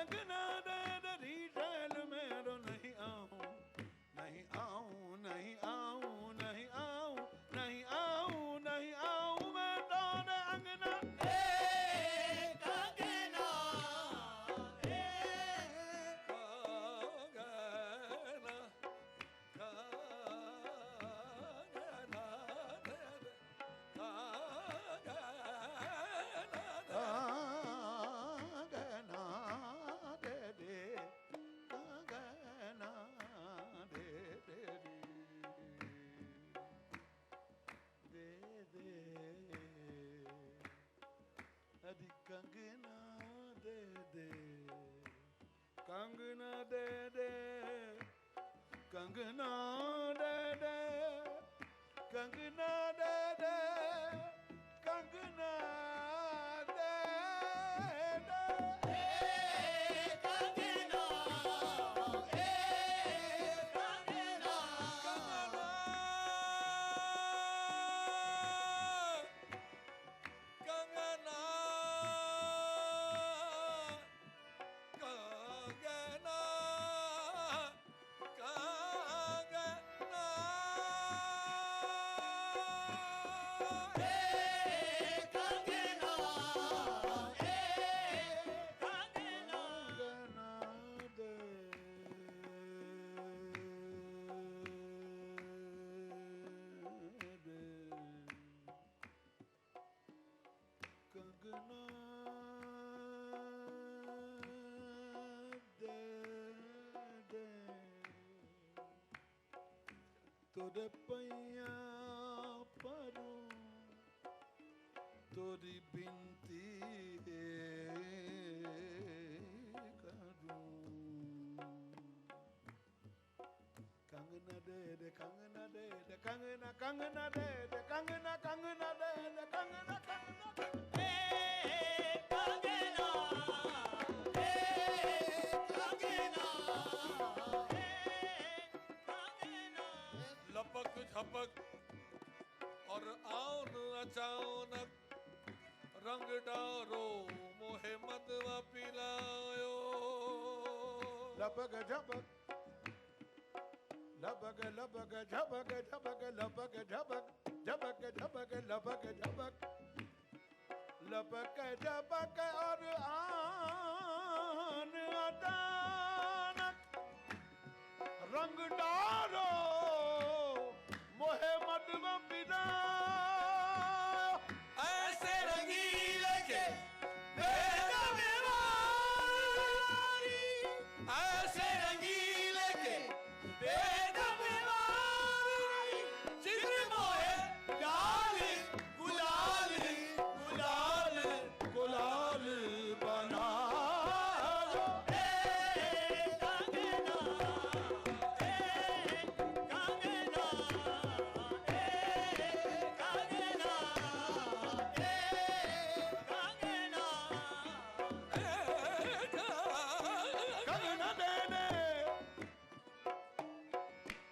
कंगना दे दे रीठल मेरो नहीं आऊं नहीं आऊं नहीं आऊं नहीं आऊं नहीं आऊं नहीं आऊं मैं तोरे अंगना कंगना कंगना दे दे कंगना दे दे कंगना दे दे कंगना दे दे कंगना दे दे कंगना तोरे पैया परूं तोरी बिनती करूं कंगना दे दे कंगना दे दे कंगना कंगना दे दे कंगना कंगना दे दे कंगना कंगना लपक झपक और आउन अचानक रंग डारो मोहे मदवा पिलायो लपक झपक लपक लपक झपक झपक लपक झपक झपक झपक लपक झपक लपक झपक और आन अचानक रंग डारो मोहे मदवा पिलायो ऐसे रंगीले के बेटा बीमारी ऐसे रंगीले के बेटा बीमारी चित्र मोहे लाल गुलाल गुलाल गुलाल बना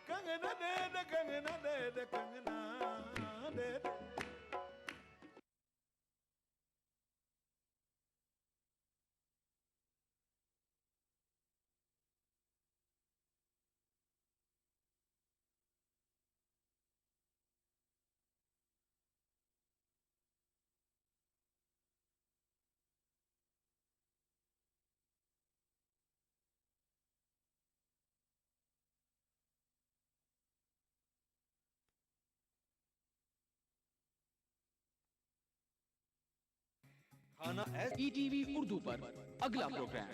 कंगना दे दे कंगना दे दे खाना ETV उर्दू पर अगला प्रोग्राम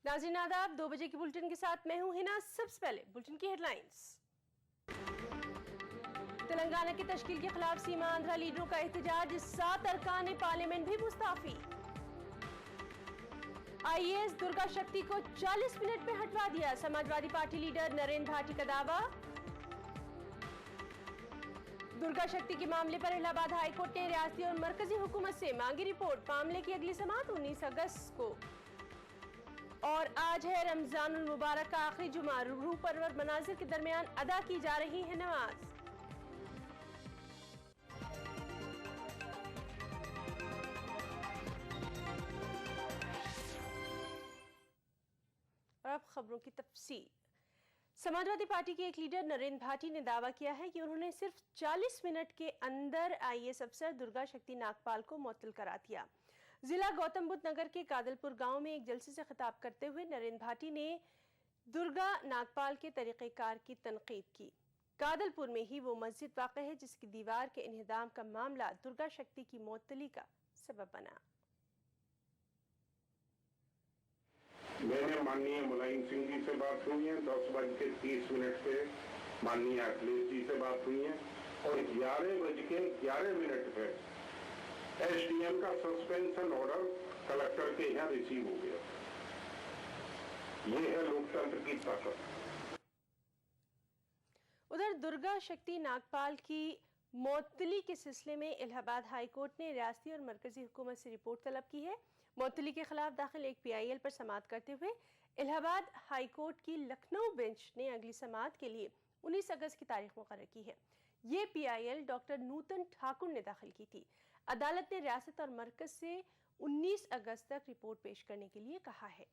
नाज़रीन आदाब, 2 बजे की बुलेटिन के साथ मैं हूं हिना। सबसे पहले बुलेटिन की हेडलाइंस। तेलंगाना की तश्कील के खिलाफ सीमा आंध्रा लीडरों का एहतजाज, 7 अरकान पार्लियामेंट भी मुस्ताफी। आईएएस दुर्गा शक्ति को 40 मिनट में हटवा दिया, समाजवादी पार्टी लीडर नरेंद्र भाटी का दावा। दुर्गा शक्ति के मामले पर इलाहाबाद हाईकोर्ट ने रियासती और मरकजी हुकूमत से मांगी रिपोर्ट। मामले की अगली समाअत 19 अगस्त को। और आज है रमजानुल मुबारक का आखिरी जुमा, रूह परवर मनाजिर के दरमियान अदा की जा रही है नमाज। और अब खबरों की तफसील। समाजवादी पार्टी के एक लीडर नरेंद्र भाटी ने दावा किया है कि उन्होंने सिर्फ 40 मिनट के अंदर आईएएस अफसर दुर्गा शक्ति नागपाल को मुअत्तल करा दिया। जिला गौतम बुद्ध नगर के कादलपुर गांव में एक जलसे से खिताब करते हुए नरेंद्र भाटी ने दुर्गा नागपाल के तरीक़ेकार की तनकीद की। कादलपुर में ही वो मस्जिद वाक़ है जिसकी दीवार के इन्हिदाम का मामला दुर्गा शक्ति की मुअत्तली का सबब बना। मैंने माननीय मुलायम सिंह जी से बात हुई है, 10:30 पे माननीय अखिलेश जी से बात हुई है और 11:11 पे एसडीएम का सस्पेंशन ऑर्डर कलेक्टर के यहाँ रिसीव हो गया। ये है लोकतंत्र की ताकत। उधर दुर्गा शक्ति नागपाल की मुअत्तली के सिलसिले में इलाहाबाद हाईकोर्ट ने रियासती और मरकजी हुकूमत से रिपोर्ट तलब की है। मुअत्तली के खिलाफ दाखिल एक पीआईएल पर समाअत करते हुए इलाहाबाद हाईकोर्ट की लखनऊ बेंच ने अगली समाअत के लिए 19 अगस्त की तारीख मुकर्रर की है। ये पीआईएल डॉक्टर नूतन ठाकुर ने दाखिल की थी। अदालत ने रियासत और मरकज से 19 अगस्त तक रिपोर्ट पेश करने के लिए कहा है।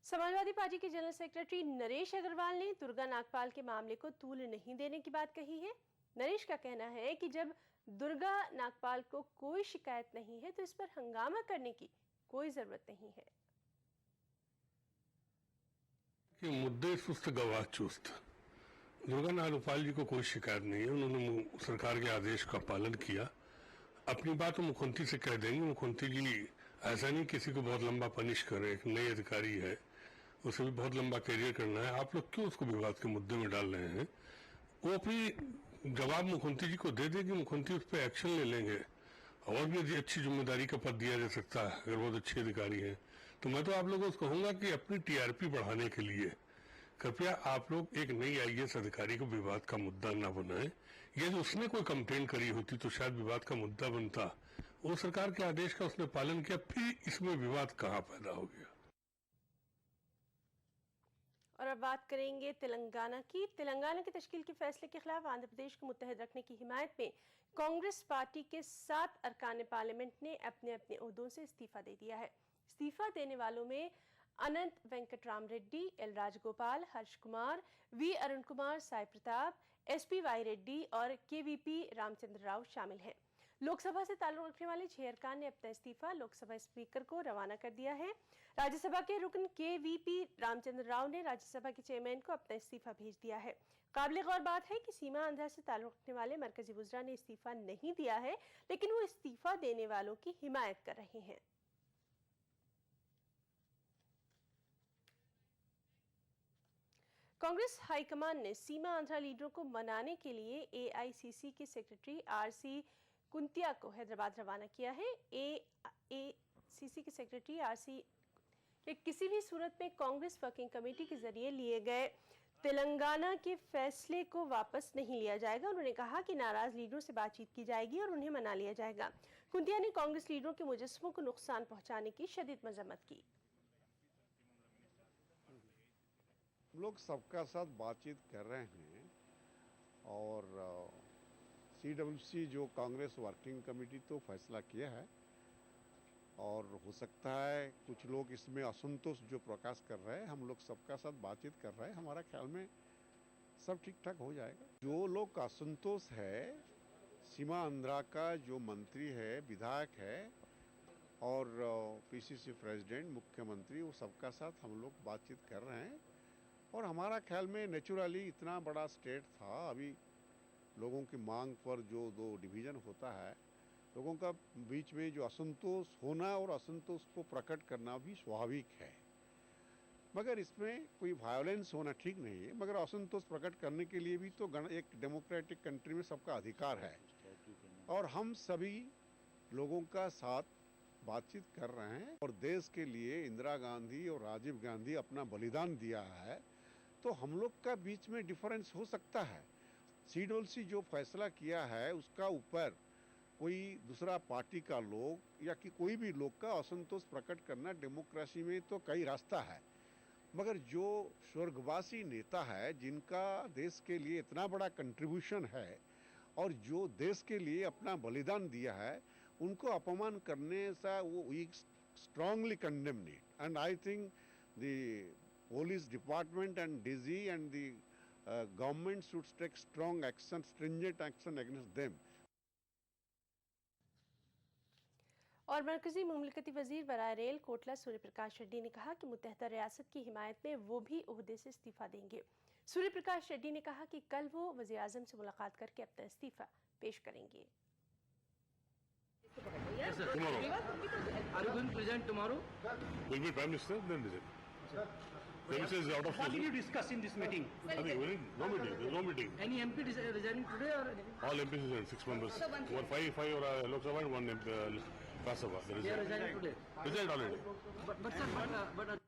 समाजवादी पार्टी के जनरल सेक्रेटरी नरेश अग्रवाल ने दुर्गा नागपाल के मामले को तूल नहीं देने की बात कही है। नरेश का कहना है कि जब दुर्गा नागपाल को कोई शिकायत नहीं है तो इस पर हंगामा करने की कोई जरूरत नहीं है। कि मुद्दे सुस्त गवाह चुस्त। दुर्गा नागपाल जी को कोई शिकायत नहीं है, उन्होंने सरकार के आदेश का पालन किया। अपनी बात मुख्यमंत्री से कह देंगे। मुख्यमंत्री जी ऐसा नहीं किसी को बहुत लंबा पनिश करे, एक नए अधिकारी है, उसे भी बहुत लंबा करियर करना है, आप लोग क्यों उसको विवाद के मुद्दे में डाल रहे हैं? वो अपनी जवाब मुख्यमंत्री जी को दे देगी, मुख्यमंत्री उस पर एक्शन ले लेंगे और भी अच्छी जिम्मेदारी का पद दिया जा सकता है अगर बहुत अच्छे अधिकारी हैं। तो मैं तो आप लोगों को कहूंगा कि अपनी टीआरपी बढ़ाने के लिए कृपया आप लोग एक नई आईएएस अधिकारी को विवाद का मुद्दा न बनाएं। यदि उसने कोई कंप्लेन करी होती तो शायद विवाद का मुद्दा बनता। वो सरकार के आदेश का उसने पालन किया, फिर इसमें विवाद कहाँ पैदा हो गया। और अब बात करेंगे तेलंगाना की। तेलंगाना की तश्कील के फैसले के खिलाफ आंध्र प्रदेश को मुत्तहद रखने की हिमायत में कांग्रेस पार्टी के 7 अरकान पार्लियामेंट ने अपने अपने ओहदों से इस्तीफा दे दिया है। इस्तीफा देने वालों में Anantha Venkatarami Reddy, L Rajagopal, Harsha Kumar, V Arun Kumar, Sai Prathap, SP Y Reddy और केवीपी रामचंद्र राव शामिल हैं। लोकसभा से ताल्लुक रखने वाले 6 अरकान ने अपना इस्तीफा लोकसभा स्पीकर को रवाना कर दिया है। राज्यसभा के रुकन केवीपी रामचंद्र राव ने राज्यसभा के चेयरमैन को अपना इस्तीफा भेज दिया है। काबिल गौर बात है कि सीमा आंध्रा से ताल्लुक रखने वाले मरकजी वुज़रा ने इस्तीफा नहीं दिया है, लेकिन वो इस्तीफा देने वालों की हिमायत कर रहे हैं। कांग्रेस हाईकमान ने सीमा आंध्रा लीडरों को मनाने के लिए एआईसीसी के सेक्रेटरी आरसी कुंतिया को हैदराबाद रवाना किया है। एआईसीसी के सेक्रेटरी आरसी के किसी भी सूरत में कांग्रेस वर्किंग कमेटी के जरिए लिए गए तेलंगाना के फैसले को वापस नहीं लिया जाएगा। उन्होंने कहा कि नाराज लीडरों से बातचीत की जाएगी और उन्हें मना लिया जाएगा। कुंतिया ने कांग्रेस लीडरों के मुजस्समों को नुकसान पहुंचाने की शदीद मजम्मत की। हम लोग सबका साथ बातचीत कर रहे हैं और सीडब्ल्यूसी जो कांग्रेस वर्किंग कमेटी तो फैसला किया है और हो सकता है कुछ लोग इसमें असंतोष जो प्रकाश कर रहे हैं, हम लोग सबका साथ बातचीत कर रहे हैं। हमारा ख्याल में सब ठीक ठाक हो जाएगा। जो लोग का असंतोष है, सीमा आंध्रा का जो मंत्री है, विधायक है और पीसीसी प्रेसिडेंट, मुख्यमंत्री, वो सबका साथ हम लोग बातचीत कर रहे हैं और हमारा ख्याल में नेचुरली इतना बड़ा स्टेट था, अभी लोगों की मांग पर जो 2 डिवीज़न होता है, लोगों का बीच में जो असंतोष होना और असंतोष को प्रकट करना भी स्वाभाविक है। मगर इसमें कोई वायलेंस होना ठीक नहीं है, मगर असंतोष प्रकट करने के लिए भी तो एक डेमोक्रेटिक कंट्री में सबका अधिकार है और हम सभी लोगों का साथ बातचीत कर रहे हैं और देश के लिए इंदिरा गांधी और राजीव गांधी अपना बलिदान दिया है, तो हम लोग का बीच में डिफरेंस हो सकता है। सीडब्ल्यूसी जो फैसला किया है उसका ऊपर कोई दूसरा पार्टी का लोग या कि कोई भी लोग का असंतोष प्रकट करना डेमोक्रेसी में तो कई रास्ता है, मगर जो स्वर्गवासी नेता है जिनका देश के लिए इतना बड़ा कंट्रीब्यूशन है और जो देश के लिए अपना बलिदान दिया है, उनको अपमान करने से वो we strongly condemn it and I think the police department and DG and the government should take strong action, stringent action against them. और मरकजी मुमलिकती वजीर बराए रेल कोटला सूर्य प्रकाश रेड्डी ने कहा कि मुत्तहदा रियासत की हिमायत में वो भी ओहदे से इस्तीफा देंगे। सूर्य प्रकाश रेड्डी ने कहा कि कल वो वज़ीर आज़म से मुलाकात करके अपना इस्तीफा पेश करेंगे। Yes, sir. Are you going to present tomorrow? Will be Prime Minister, then visit. Prime Minister is out of What did you discuss in this meeting? Nothing, no meeting, there's no meeting. Any MP resigning today or anything? All MPs resign, 6 members. Over five Lok Sabha and 1 Rajya Sabha. They are resigning today. Resigned already. But sir,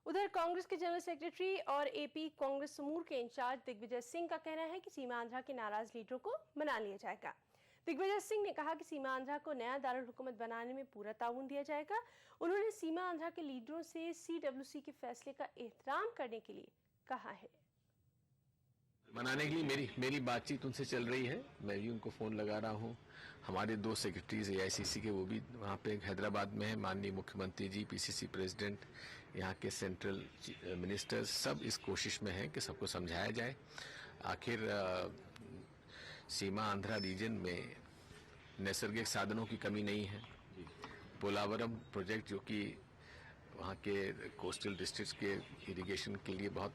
उधर कांग्रेस के general secretary और AP Congress समूह के in charge Digvijay Singh का कहना है कि सीमा आंध्रा के नाराज लीडरों को मना लिया जाएगा। दिग्विजय सिंह ने कहा कि सीमा आंध्रा को नया दारुल हुकूमत बनाने में पूरा ताउन दिया जाएगा। उन्होंने सीमा आंध्रा के लीडरों से सीडब्ल्यूसी के फैसले का एहतराम करने के लिए कहा है। मनाने के लिए मेरी बातचीत उनसे चल रही है, मैं भी उनको फोन लगा रहा हूँ। हमारे 2 सेक्रेटरीज एआईसीसी के वो भी वहाँ पे हैदराबाद में है, माननीय मुख्यमंत्री जी, पीसीसी प्रेसिडेंट, यहाँ के सेंट्रल मिनिस्टर्स, सब इस कोशिश में हैं कि सबको समझाया जाए। आखिर सीमा आंध्रा रीजन में नैसर्गिक साधनों की कमी नहीं है। पोलावरम प्रोजेक्ट जो कि वहाँ के कोस्टल डिस्ट्रिक्ट्स के इरिगेशन के लिए बहुत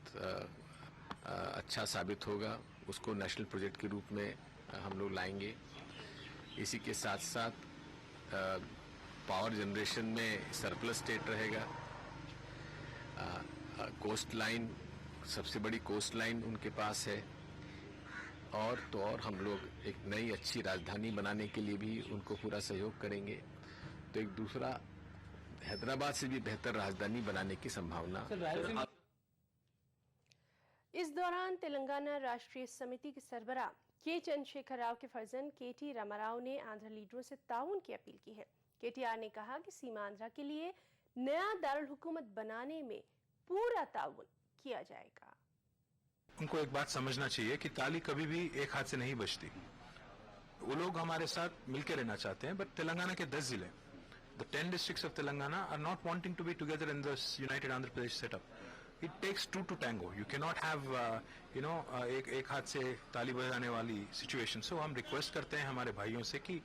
अच्छा साबित होगा, उसको नेशनल प्रोजेक्ट के रूप में हम लोग लाएंगे। इसी के साथ साथ पावर जनरेशन में सरप्लस स्टेट रहेगा। कोस्ट लाइन, सबसे बड़ी कोस्ट लाइन उनके पास है, और तो और हम लोग एक नई अच्छी राजधानी बनाने के लिए भी उनको पूरा सहयोग करेंगे। तो एक दूसरा हैदराबाद से भी बेहतर राजधानी बनाने की संभावना। इस दौरान तेलंगाना राष्ट्रीय समिति के सरबराह के चंद्रशेखर राव के फर्जंद केटी रामाराव ने आंध्र लीडरों से ताउन की अपील की है। केटीआर ने कहा कि सीमा आंध्रा के लिए नया दारुल हुकूमत बनाने में पूरा ताउन किया जाएगा। उनको एक बात समझना चाहिए कि ताली कभी भी एक हाथ से नहीं बजती। वो लोग हमारे साथ मिलकर रहना चाहते हैं, बट तेलंगाना के 10 जिले, the 10 districts of Telangana are not wanting to be together in this United Andhra Pradesh setup. It takes 2 to tango. You cannot have, एक हाथ से ताली बजाने वाली सिचुएशन। सो हम रिक्वेस्ट करते हैं हमारे भाइयों से कि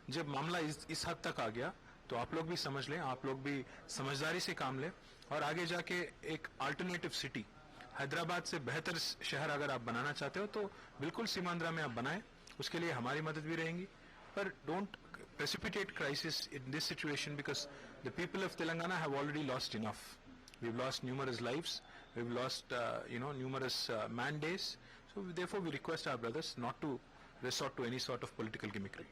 जब मामला इस हद तक आ गया तो आप लोग भी समझ लें, आप लोग भी समझदारी से काम लें, और आगे जाके एक अल्टरनेटिव सिटी, हैदराबाद से बेहतर शहर अगर आप बनाना चाहते हो तो बिल्कुल सीमांध्रा में आप बनाएं, उसके लिए हमारी मदद भी रहेंगी। पर don't precipitate crisis in this situation, because the people of Telangana have already lost enough. We've lost numerous lives, we've lost numerous man days, so therefore we request our brothers not to resort to any sort of political gimmickry.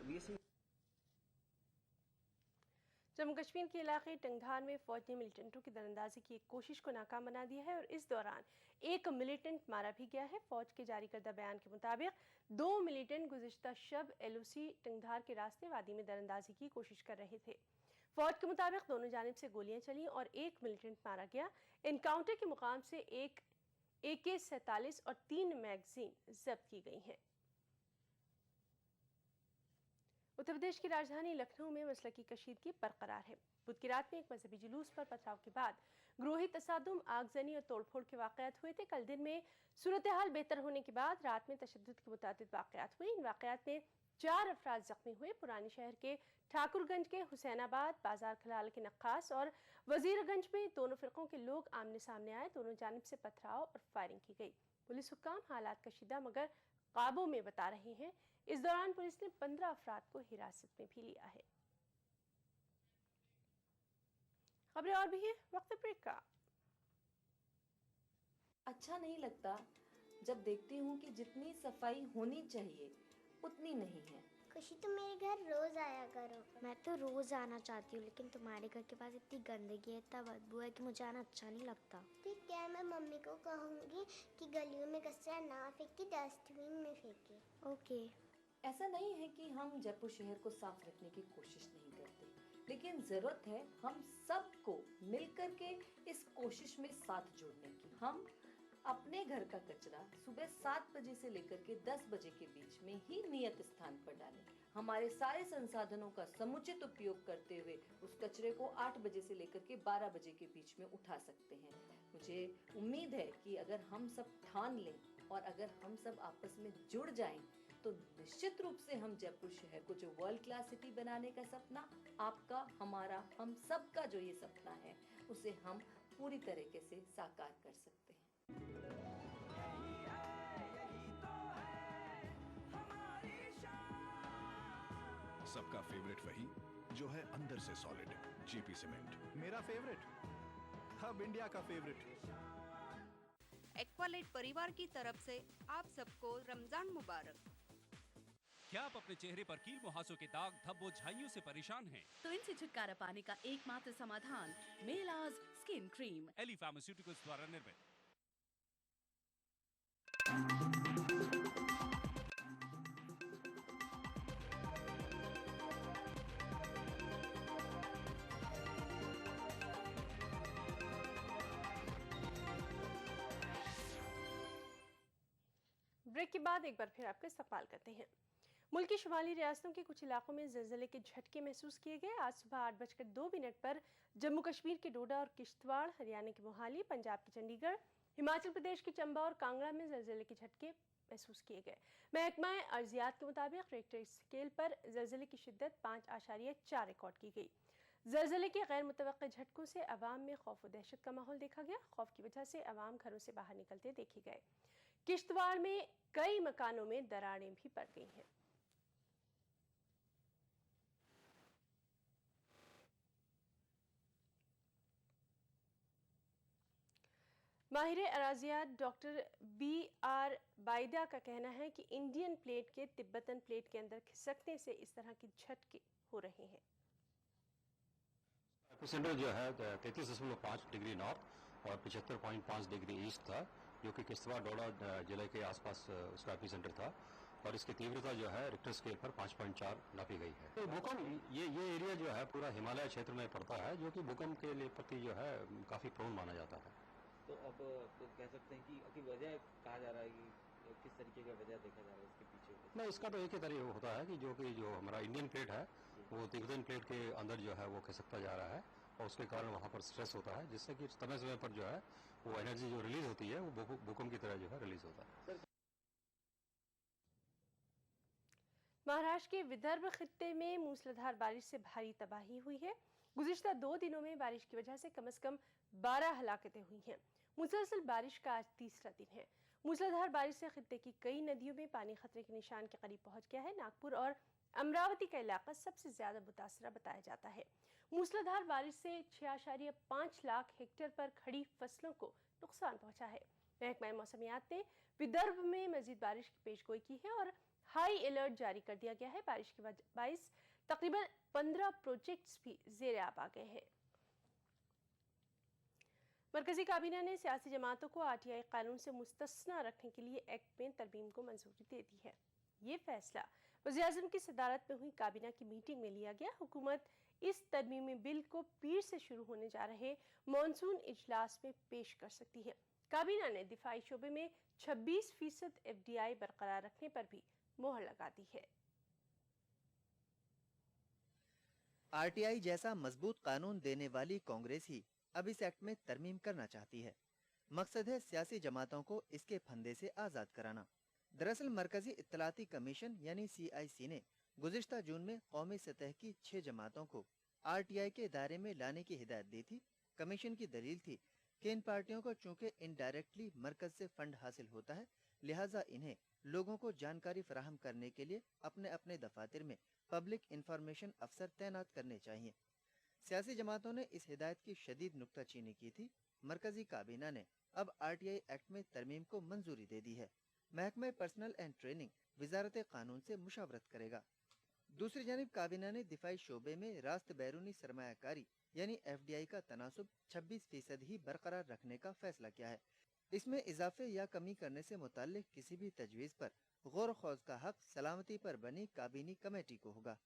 Jammu Kashmir के इलाके टंगधार में फौज ने मिलिटेंटों की दरअंदाजी की एक कोशिश को नाकाम बना दिया है और इस दौरान एक मिलिटेंट मारा भी गया है। फौज के जारी करदा बयान के मुताबिक 2 मिलिटेंट गुज़िश्ता शब एलओसी टंगधार के रास्ते वादी में दरअंदाजी की कोशिश कर रहे थे। फौज के मुताबिक दोनों जानिब से गोलियां चली और एक मिलिटेंट मारा गया। इनकाउंटर के मुकाम से एक AK-47 और 3 मैगजीन जब्त की गई हैं। उत्तर प्रदेश की राजधानी लखनऊ में मसलकी कशीदगी बरकरार है। बुध की रात में एक मजहबी जुलूस पर पथराव के बाद ग्रोही तसादुम, आगजनी और तोड़फोड़ के वाकयात हुए थे। कल दिन में सूरत हाल बेहतर होने के बाद रात में तशद्दुद के मुतादिद वाकयात हुए। इन वाकयात में 4 अफराद जख्मी हुए। पुराने शहर के ठाकुरगंज के हुसैनाबाद, बाजार खलाल के नक्कास और वजीरगंज में दोनों फिरकों के लोग आमने सामने आए। दोनों जानिब से पथराव और फायरिंग की गई। पुलिस हुक्काम हालात कशीदा मगर काबू में बता रहे हैं। इस दौरान पुलिस ने 15 अफराद को हिरासत में भी लिया है। खबरें और भी है, वक्त ब्रेक का। अच्छा नहीं लगता जब देखती हूँ कि जितनी सफाई होनी चाहिए उतनी नहीं है। खुशी, तुम मेरे घर रोज आया करो। मैं तो रोज आना चाहती हूँ, लेकिन तुम्हारे घर के पास इतनी गंदगी है, इतना बदबू है कि मुझे आना अच्छा नहीं लगता। ठीक है, मैं मम्मी को कहूँगी कि गलियों में कचरा ना फेंके, डस्टबिन में फेंके। ओके। ऐसा नहीं है कि हम जयपुर शहर को साफ रखने की कोशिश नहीं करते, लेकिन जरूरत है हम सबको मिलकर के इस कोशिश में साथ जोड़ने की। हम अपने घर का कचरा सुबह 7 बजे से लेकर के 10 बजे के बीच में ही नियत स्थान पर डालें। हमारे सारे संसाधनों का समुचित उपयोग करते हुए उस कचरे को 8 बजे से लेकर के 12 बजे के बीच में उठा सकते हैं। मुझे उम्मीद है कि अगर हम सब ठान लें और अगर हम सब आपस में जुड़ जाएं, तो निश्चित रूप से हम जयपुर शहर को जो वर्ल्ड क्लास सिटी बनाने का सपना, आपका, हमारा, हम सब का जो ये सपना है, उसे हम पूरी तरीके से साकार कर सकते हैं। सबका फेवरेट वही जो है अंदर से सॉलिड, जेपी सीमेंट। मेरा फेवरेट, अब इंडिया का फेवरेट। एक्वालाइट परिवार की तरफ से आप सबको रमजान मुबारक। क्या आप अपने चेहरे पर कील मुहासों के दाग, धब्बों, झाइयों से परेशान हैं? तो इनसे छुटकारा पाने का एकमात्र समाधान मेलाज स्किन क्रीम, एली फार्मास्यूटिकल्स द्वारा निर्मित। ब्रेक के बाद एक बार फिर आपका इस्तकबाल करते हैं। मुल्क की शुमाली रियासतों के कुछ इलाकों में ज़लज़ले के झटके महसूस किए गए। आज सुबह 8:02 पर जम्मू कश्मीर के डोडा और किश्तवाड़, हरियाणा के मोहाली, पंजाब के चंडीगढ़, हिमाचल प्रदेश के चंबा और कांगड़ा में ज़लज़ले के झटके महसूस किए गए। महकमा अर्जियात के मुताबिक रेक्टर स्केल पर ज़लज़ले की शिद्दत 5.4 रिकॉर्ड की गई। ज़लज़ले के गैर मुतवक्के झटकों से अवाम में खौफ व दहशत का माहौल देखा गया। खौफ की वजह से अवाम घरों से बाहर निकलते देखे गए। किश्तवाड़ में कई मकानों में दरारें भी पड़ गई हैं। माहिर अराजियात डॉक्टर BR बाइदा का कहना है कि इंडियन प्लेट के तिब्बतन प्लेट के अंदर खिसकने से इस तरह के झटके हो रहे हैं। एपिसेंटर जो है 33.5 डिग्री नॉर्थ और 75.5 डिग्री ईस्ट था, जो कि किश्तवाड़ डोडा जिले के आसपास उसका एपिसेंटर था और इसकी तीव्रता जो है रिक्टर स्केल पर 5.4 नापी गई है। तो भूकंप ये एरिया जो है पूरा हिमालय क्षेत्र में पड़ता है, जो कि भूकंप के लिए प्रति जो है काफी प्रोन माना जाता है। तो अब तो कह सकते हैं कि वजह कहा जा रहा है कि किस तरीके का वजह देखा जा रहा है इसके पीछे? नहीं, इसका तो एक ही तरीका होता है कि जो हमारा इंडियन प्लेट है वो तिब्बतन प्लेट के अंदर जो है वो खिसकता जा रहा है और उसके कारण वहाँ पर स्ट्रेस होता है, जिससे कि समय समय पर जो है वो एनर्जी जो रिलीज होती है वो भूकंप की तरह जो है रिलीज होता है। महाराष्ट्र के विदर्भ खित्ते में मूसलाधार बारिश से भारी तबाही हुई है। गुज़िश्ता 2 दिनों में बारिश की वजह से कम 12 हलाकतें हुई हैं। मुसलसल बारिश का आज तीसरा दिन है। मूसलाधार बारिश से खित्ते की कई नदियों में पानी खतरे के निशान के करीब पहुंच गया है। नागपुर और अमरावती का इलाका सबसे ज्यादा मुतासरा बताया जाता है। मूसलाधार बारिश से 6.5 लाख हेक्टेयर पर खड़ी फसलों को नुकसान पहुंचा है। महकमा मौसमियात ने विदर्भ में मजीद बारिश की पेशगोई की है और हाई अलर्ट जारी कर दिया गया है। बारिश के बायस तकरीबन 15 प्रोजेक्ट्स भी ज़ेर आब आ गए हैं। मरकजी काबीना ने सियासी जमातों को RTI कानून से मुस्तस्ना रखने के लिए एक्ट में तरमीम को मंजूरी दे दी है। ये फैसला वज़ीर-ए-आज़म की सदारत में हुई काबीना की मीटिंग में लिया गया। हुकूमत इस तरमीमी बिल को पीर से शुरू होने जा रहे मॉनसून इजलास में पेश कर सकती है। काबीना ने दिफाई शोबे में 26% FDI बरकरार रखने पर भी मोहर लगा दी है। RTI जैसा मजबूत कानून देने वाली कांग्रेस ही अब इस एक्ट में तरमीम करना चाहती है। मकसद है सियासी जमातों को इसके फंदे से आज़ाद कराना। दरअसल मरकजी इत्तलाती कमीशन यानी CIC ने गुज़िश्ता जून में कौमी सतह की 6 जमातों को RTI के दायरे में लाने की हिदायत दी थी। कमीशन की दलील थी कि इन पार्टियों को चूँकि इनडायरेक्टली मरकज से फंड हासिल होता है, लिहाजा इन्हें लोगों को जानकारी फराहम करने के लिए अपने अपने दफातर में पब्लिक इंफॉर्मेशन अफसर तैनात करने चाहिए। सियासी जमातों ने इस हिदायत की शदीद नुक्ताचीनी की थी। मरकजी काबीना ने अब RTI एक्ट में तरमीम को मंजूरी दे दी है। महकमा पर्सनल एंड ट्रेनिंग वजारत कानून से मुशावरत करेगा। दूसरी जानिब काबीना ने दिफाई शोबे में रास्त बैरूनी सरमायाकारी यानी FDI का तनासुब 26% ही बरकरार रखने का फैसला किया है। इसमें इजाफे या कमी करने से मुताल्लिक किसी भी तजवीज़ पर गौर खौज का हक सलामती पर बनी काबीनी कमेटी को होगा।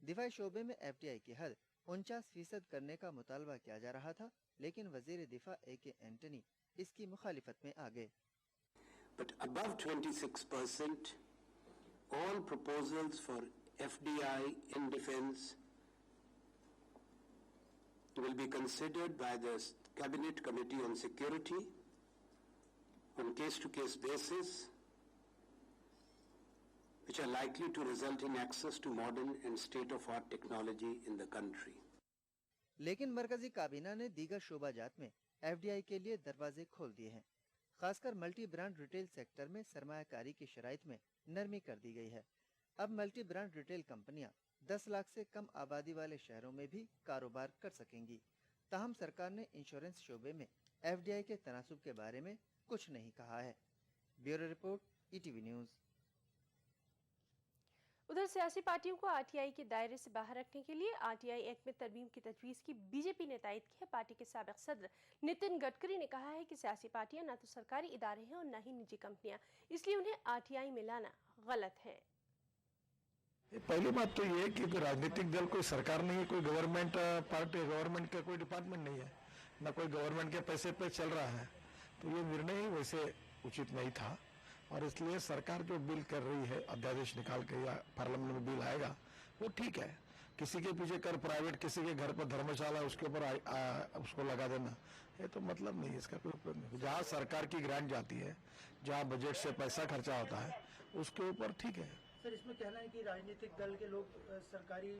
दिफाई शोबे में FDI की हद 49% करने का मुतालबा किया जा रहा था, लेकिन वजीर दिफा AK एंटनी इसकी मुखालिफत में आ गए। But above 26%, all proposals for FDI in defense will be considered by the Cabinet Committee on Security on case-to-case basis, which are likely to result in access to modern and state-of-art technology in the country. लेकिन मरकजी काबीना ने दीगर शोबाजात में FDI के लिए दरवाजे खोल दिए हैं। खासकर मल्टी ब्रांड रिटेल सेक्टर में सरमायाकारी की शराइत में नरमी कर दी गई है। अब मल्टी ब्रांड रिटेल कंपनियां 10 लाख से कम आबादी वाले शहरों में भी कारोबार कर सकेंगी। ताहम सरकार ने इंश्योरेंस शोबे में FDI के तनासुब के बारे में कुछ नहीं कहा है। Bureau report, ETV news. उधर सियासी पार्टियों को RTI के दायरे से बाहर रखने के लिए RTI एक्ट में तरमीम की तजवीज़ की बीजेपी ने तायद की है। पार्टी के साबिक सदर नितिन गडकरी ने कहा है कि सियासी पार्टियां न तो सरकारी इदारे हैं और न ही निजी कंपनियां, इसलिए उन्हें RTI में लाना गलत है। पहली बात तो ये है कि कोई राजनीतिक दल कोई सरकार नहीं है, कोई गवर्नमेंट पार्टी, गवर्नमेंट का कोई डिपार्टमेंट नहीं है, न कोई गवर्नमेंट के पैसे पे चल रहा है, तो ये निर्णय ही वैसे उचित नहीं था। और इसलिए सरकार जो बिल कर रही है, अध्यादेश निकाल के या पार्लियामेंट में बिल आएगा, वो ठीक है। किसी के पीछे कर प्राइवेट, किसी के घर पर धर्मशाला, उसके ऊपर उसको लगा देना, ये तो मतलब नहीं है, इसका कोई उपयोग नहीं। जहाँ सरकार की ग्रांट जाती है, जहाँ बजट से पैसा खर्चा होता है, उसके ऊपर ठीक है। सर, इसमें कहना है कि राजनीतिक दल के लोग सरकारी।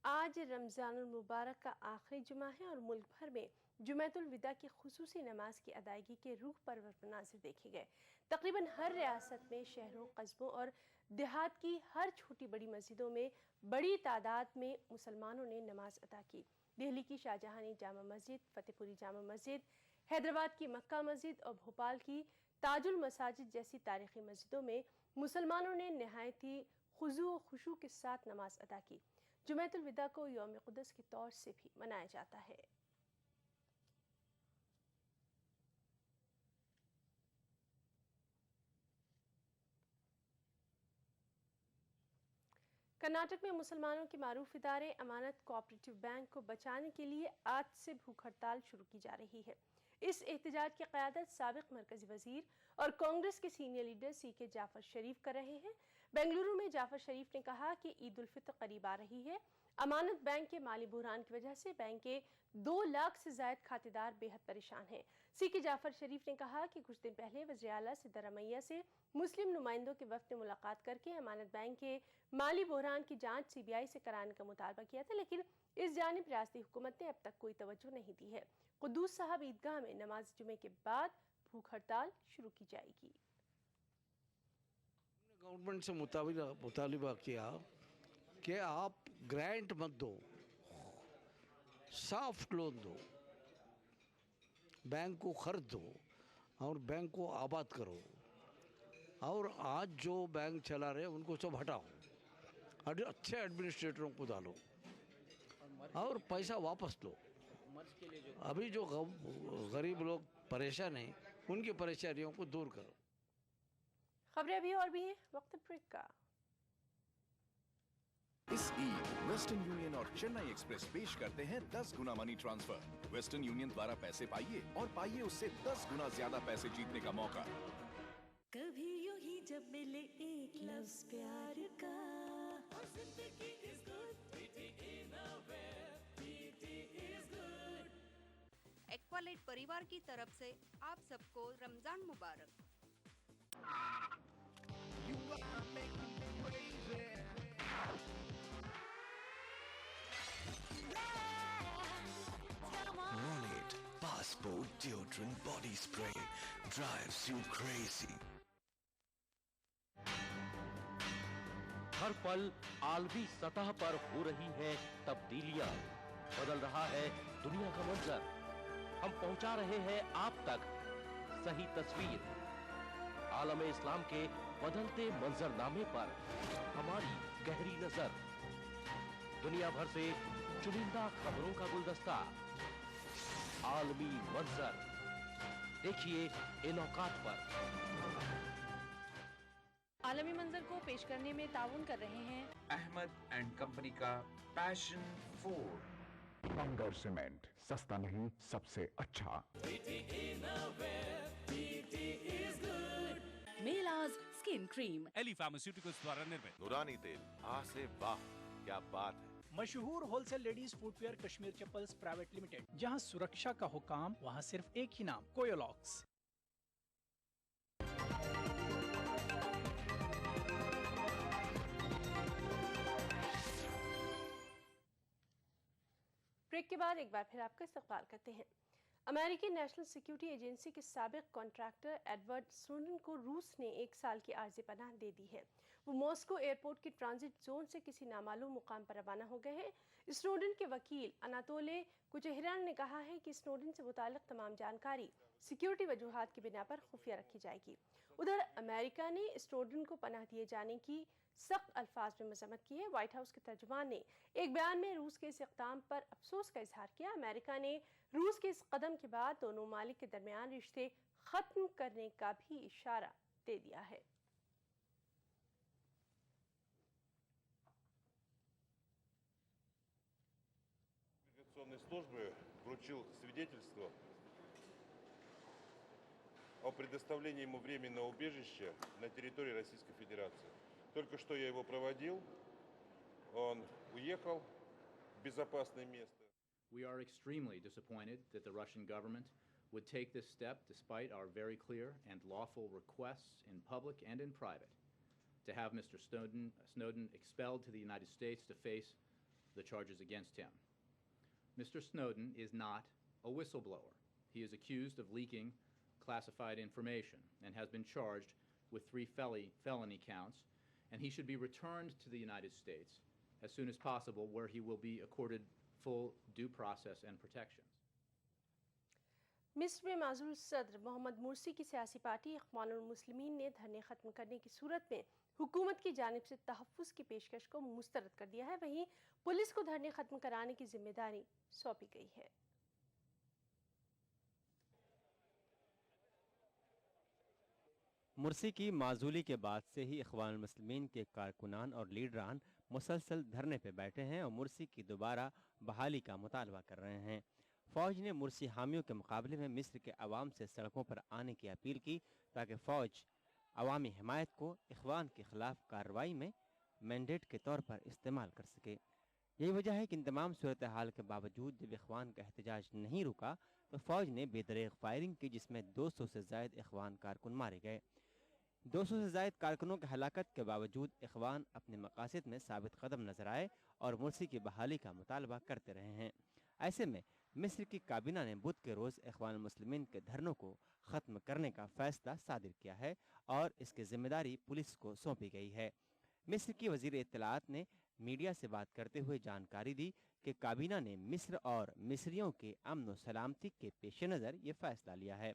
आज रमज़ानुल मुबारक का आखिरी जुमा है और मुल्क भर में जुमातुल विदा की खुसूसी नमाज की अदायगी के रूह परवर मनाज़िर देखे गए। तकरीबन हर रियासत में शहरों, कस्बों और देहात की हर छोटी बड़ी मस्जिदों में बड़ी तादाद में मुसलमानों ने नमाज अदा की। दिल्ली की शाहजहानी जामा मस्जिद, फतेहपुरी जामा मस्जिद, हैदराबाद की मक्का मस्जिद और भोपाल की ताजुल मसाजिद जैसी तारीखी मस्जिदों में मुसलमानों ने नहायत ही खुजू व खुशू के साथ नमाज अदा की। जुमातुल विदा को यौम क़ुद्स के तौर से भी मनाया जाता है। कर्नाटक में मुसलमानों के मारूफ इदारे अमानत कोऑपरेटिव बैंक को बचाने के लिए आज से भूख हड़ताल शुरू की जा रही है। इस एहतजाज की क़यादत साबिक़ मरकज़ी वज़ीर और कांग्रेस के सीनियर लीडर CK जाफर शरीफ कर रहे हैं। बेंगलुरु में जाफर शरीफ ने कहा कि ईद उल फितर करीब आ रही है। अमानत बैंक के माली बुहरान की वजह से बैंक के 2 लाख से ज़ायद खातेदार बेहद परेशान हैं। CK जाफर शरीफ ने कहा कि कुछ दिन पहले वज़ीर आला सिद्धारमैया से मुस्लिम नुमाइंदों के वफ़द ने मुलाकात करके अमानत बैंक के माली बुहरान की जांच CBI से कराने का मुतालबा किया था, लेकिन इस जानिब रियासती हुकूमत ने अब तक कोई तवज्जो नहीं दी है। कुद्दूस साहब ईदगाह में नमाज जुमे के बाद भूख हड़ताल शुरू की जाएगी। गवर्नमेंट से मुतालिबा किया कि आप ग्रांट मत दो, सॉफ्ट लोन दो, बैंक को खर्च दो और बैंक को आबाद करो। और आज जो बैंक चला रहे उनको सब हटाओ, अच्छे एडमिनिस्ट्रेटरों को डालो और पैसा वापस लो। अभी जो गरीब लोग परेशान हैं, उनकी परेशानियों को दूर करो। खबरें अभी और भी हैं, वक्त ब्रेक का। इस ईद वेस्टर्न यूनियन और चेन्नई एक्सप्रेस पेश करते हैं 10 गुना मनी ट्रांसफर। वेस्टर्न यूनियन द्वारा पैसे पाइए और पाइए उससे 10 गुना ज्यादा पैसे जीतने का मौका। कभी यूं ही जब मिले एक लफ्ज़ प्यार का, एक्वालाइट परिवार की तरफ से आप सबको रमजान मुबारक। Ronit Passport Deodorant Body Spray drives you crazy. हर पल आलमी सतह पर हो रही है तब्दीलियां, बदल रहा है दुनिया का मंजर। हम पहुंचा रहे हैं आप तक सही तस्वीर। आलम इस्लाम के बदलते मंजरनामे पर हमारी गहरी नजर, दुनिया भर से चुनिंदा खबरों का गुलदस्ता, आलमी मंजर, देखिए इन औकात पर। आलमी मंजर को पेश करने में ताउन कर रहे हैं अहमद एंड कंपनी का पैशन फूड। बंगर सीमेंट, सस्ता नहीं सबसे अच्छा। मेलाज स्किन क्रीम, एली फार्मास्यूटिकल्स द्वारा निर्मित। नूरानी तेल, आ से वाह, क्या बात है। मशहूर wholesale ladies footwear Kashmir chappals private limited, जहां सुरक्षा का हुकाम वहां सिर्फ एक ही नाम, कोयोलॉक्स। ब्रेक के बाद एक बार फिर आपका इस्तकबाल करते हैं। अमेरिकी नेशनल सिक्योरिटी एजेंसी के साबिक कॉन्ट्रैक्टर एडवर्ड स्नोडन को रूस ने 1 साल की आर्जी पनाह दे दी है। वो मॉस्को एयरपोर्ट के ट्रांजिट जोन से किसी नामालूम मुकाम पर रवाना हो गए हैं। स्नोडन के वकील अनातोले कुचेहरान ने कहा है कि स्नोडन से मुताल्लिक तमाम जानकारी सिक्योरिटी वजूहात की बिना पर खुफिया रखी जाएगी। उधर अमेरिका ने स्नोडन को पनाह दिए जाने की सख्त अल्फाज में मजम्मत की है। व्हाइट हाउस के तर्जुमान ने एक बयान में रूस के इस इक़दाम पर अफसोस का इजहार किया। अमेरिका ने रूस के इस कदम के बाद दोनों मालिक के दरमियान रिश्ते खत्म करने का भी इशारा दे दिया है। Миграционной службы вручил свидетельство о предоставлении ему временного убежища на территории Российской Федерации. Только что я его проводил, он уехал в безопасное место. We are extremely disappointed that the Russian government would take this step despite our very clear and lawful requests in public and in private to have Mr. Snowden expelled to the United States to face the charges against him. Mr. Snowden is not a whistleblower. He is accused of leaking classified information and has been charged with 3 felony counts, and he should be returned to the United States as soon as possible, where he will be accorded full due process and protections. मिस्र में माजूल सदर मोहम्मद मुर्सी की सियासी party इख्वानुल मुस्लिमीन ने धरने खत्म करने की सूरत में हुकूमत की जानिब से तहफ़्फ़ुज़ की पेशकश को मुस्तरद कर दिया है। वहीं पुलिस को धरने खत्म कराने की जिम्मेदारी सौंपी गई है। मुर्सी की माजूली के बाद से ही इख्वानुल मुस्लिमीन के कारकुनान और लीडरान मुसलसल धरने पर बैठे हैं और मुर्सी की दोबारा बहाली का मुतालबा कर रहे हैं। फ़ौज ने मुर्सी हामियों के मुकाबले में मिस्र के अवाम से सड़कों पर आने की अपील की ताकि फ़ौज अवामी हिमायत को इख्वान के ख़िलाफ़ कार्रवाई में मैंडेट के तौर पर इस्तेमाल कर सके। यही वजह है कि इन तमाम सूरत हाल के बावजूद जब इख्वान का एहतजाज नहीं रुका तो फ़ौज ने बेदरेग फायरिंग की, जिसमें 200 से ज़ायद इख्वान कारकुन मारे गए। 200 से ज़ायद कारकुनों की हलाकत के बावजूद इख्वान अपने मकासद में साबित कदम नजर आए और मुर्सी की बहाली का मुतालबा करते रहे हैं। ऐसे में मिस्र की काबीना ने बुध के रोज़ इख्वानुल मुस्लिमीन के धरनों को ख़त्म करने का फ़ैसला सादिर किया है और इसकी जिम्मेदारी पुलिस को सौंपी गई है। मिस्र की वज़ीर इत्तलाआत ने मीडिया से बात करते हुए जानकारी दी कि काबीना ने मिस्र और मिस्रियों के अमन व सलामती के पेश नज़र ये फ़ैसला लिया है।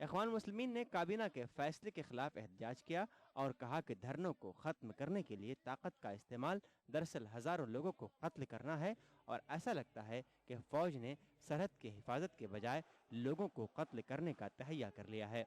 इख्वान मुस्लिमीन ने काबीना के फैसले के खिलाफ एहतजाज किया और कहा कि धरनों को ख़त्म करने के लिए ताकत का इस्तेमाल दरअसल हज़ारों लोगों को कत्ल करना है और ऐसा लगता है कि फ़ौज ने सरहद की हिफाजत के बजाय लोगों को कत्ल करने का तहैया कर लिया है।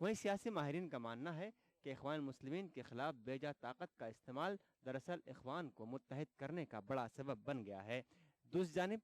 वहीं सियासी माहिरीन का मानना है कि इख्वान मुस्लिमीन के खिलाफ बेजा ताकत का इस्तेमाल दरअसल इख्वान को मुत्तहिद करने का बड़ा सबब बन गया है। दूसरी जानिब